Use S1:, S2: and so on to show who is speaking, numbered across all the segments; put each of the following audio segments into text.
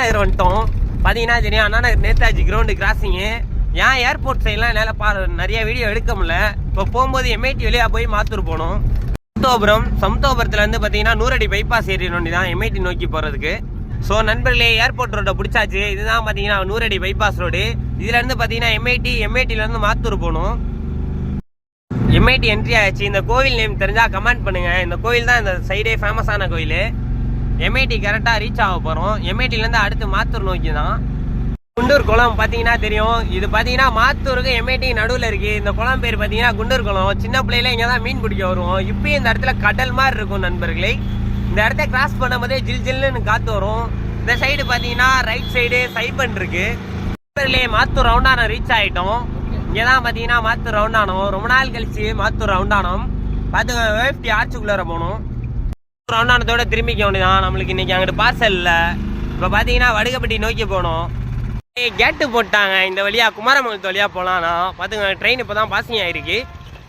S1: நகர் வந்துட்டோம். பார்த்தீங்கன்னா தெரியும், அண்ணா நகர் நேதாஜி கிரவுண்டு கிராசிங்கு. ஏன் ஏர்போர்ட் சைட்லாம் என்னால் நிறைய வீடியோ எடுக்க முடியல. இப்போ போகும்போது எம்ஐடி வழியாக போய் மாத்தூர் போகணும். சமத்துவபுரத்துலேருந்து பார்த்தீங்கன்னா 100 அடி பைபாஸ் ஏறி நோண்டி தான் எம்ஐடி நோக்கி போகிறதுக்கு. ஸோ நண்பர்களே, ஏர்போர்ட் ரோட்டை பிடிச்சாச்சு. இதுதான் பார்த்தீங்கன்னா 100 அடி பைபாஸ் ரோடு. இதுலேருந்து பார்த்தீங்கன்னா எம்ஐடிலேருந்து மாத்தூர் போகணும். எம்ஐடி என்ட்ரி ஆயிடுச்சு. இந்த கோவில் நேம் தெரிஞ்சால் கமெண்ட் பண்ணுங்கள். இந்த கோவில் தான் இந்த சைடே ஃபேமஸான கோவில். எம்ஐடி கரெக்டாக ரீச் ஆக போகிறோம். எம்ஐடிலேருந்து அடுத்து மாத்தூர் நோக்கி தான். குண்டூர் குளம் பார்த்தீங்கன்னா தெரியும். இது பார்த்தீங்கன்னா மாத்தூருக்கு எம்ஐடி நடுவில் இருக்குது. இந்த குளம் பேர் பார்த்தீங்கன்னா குண்டூர் குளம். சின்ன பிள்ளையில இங்கே தான் மீன் பிடிக்க வருவோம். இப்பயும் இந்த இடத்துல கடல் மாதிரி இருக்கும் நண்பர்களே. இந்த இடத்த கிராஸ் பண்ணும்போதே ஜில் ஜில்லுன்னு காற்று வரும். இந்த சைடு பார்த்தீங்கன்னா ரைட் சைடு சைபன் இருக்கு. நண்பர்களே, மாத்தூர் ரவுண்டானம் ரீச் ஆகிட்டோம். இங்கே தான் பார்த்தீங்கன்னா மாத்தூர் ரவுண்டானம். ரொம்ப நாள் கழிச்சு மாத்தூர் ரவுண்டானம் பார்த்துங்க. வேஃப்டி ஆர்ச்சுக்குள்ளார போகணும். ரவுண்டானத்தோட திரும்பிக்க வேண்டியதான். நம்மளுக்கு இன்னைக்கு அங்கிட்டு பார்சல் இல்லை. இப்போ பார்த்தீங்கன்னா வடுகப்பட்டி நோக்கி போகணும். கேட்டு போட்டாங்க. இந்த வழியா குமாரமங்கலத்து வழியா போகலாம்னா பார்த்துங்க. ட்ரெயின் இப்போ தான் பாசிங் ஆகிருக்கு.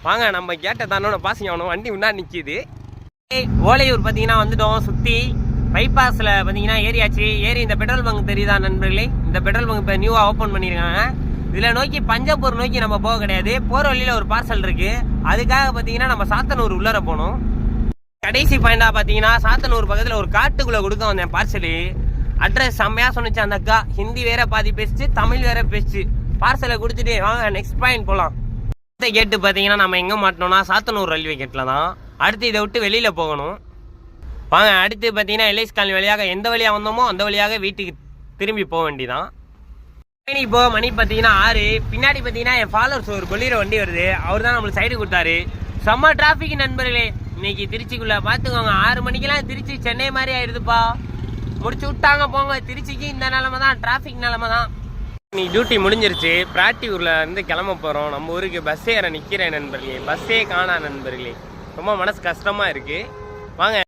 S1: வாங்க நம்ம கேட்டை தானோட பாசிங் ஆகணும். வண்டி முன்னாடி நிற்கிது. ஓலையூர் பார்த்தீங்கன்னா வந்துட்டோம். சுற்றி பைபாஸில் பார்த்தீங்கன்னா ஏரியாச்சு. ஏறி இந்த பெட்ரோல் பங்க் தெரியுதா நண்பர்களே? இந்த பெட்ரோல் பங்க் இப்போ நியூவாக ஓப்பன் பண்ணியிருக்காங்க. இதில் நோக்கி பஞ்சப்பூர் நோக்கி நம்ம போக கிடையாது. போகிற வழியில் ஒரு பார்சல் இருக்குது. அதுக்காக பார்த்தீங்கன்னா நம்ம சாத்தனூர் உள்ளார போகணும். கடைசி பாயிண்டாக பார்த்தீங்கன்னா சாத்தனூர் பக்கத்தில் ஒரு காட்டுக்குள்ளே கொடுக்க வந்தேன் பார்சலு. அட்ரஸ் செம்மையாக சொன்னிச்சு அந்த அக்கா. ஹிந்தி வேற பாதி பேசிச்சு, தமிழ் வேற பேசிச்சு. பார்சலை கொடுத்துட்டு வாங்க நெக்ஸ்ட் பாயிண்ட் போகலாம். அடுத்த கேட்டு பார்த்தீங்கன்னா நம்ம எங்கே மாட்டோம்னா சாத்தனூர் ரயில்வே கேட்டில் தான். அடுத்து இதை விட்டு வெளியில் போகணும். வாங்க அடுத்து பார்த்தீங்கன்னா எல்ஐஸ் காலனி வழியாக எந்த வழியாக வந்தோமோ அந்த வழியாக வீட்டுக்கு திரும்பி போக வேண்டிதான். இப்போ மணி பார்த்தீங்கன்னா 6. பின்னாடி பார்த்தீங்கன்னா என் ஃபாலோவர்ஸ் ஒரு கொல்லிற வண்டி வருது. அவர் தான் நம்மளுக்கு சைடு கொடுத்தாரு. செம்ம டிராஃபிக் நண்பர்களே. இன்னைக்கு திருச்சிக்குள்ளே பார்த்துக்கோங்க. 6 மணிக்கெல்லாம் திருச்சி சென்னை மாதிரி ஆயிடுதுப்பா. முடிச்சு விட்டாங்க போங்க. திருச்சிக்கு இந்த நிலமை தான், டிராஃபிக் நிலமை தான். நீ டியூட்டி முடிஞ்சிருச்சு. பிராட்டியூரில் இருந்து கிளம்ப போகிறோம். நம்ம ஊருக்கு பஸ் ஏற நிற்கிறேன் நண்பர்களே. பஸ்ஸே காணா நண்பர்களே. ரொம்ப மனசு கஷ்டமாக இருக்குது. வாங்க.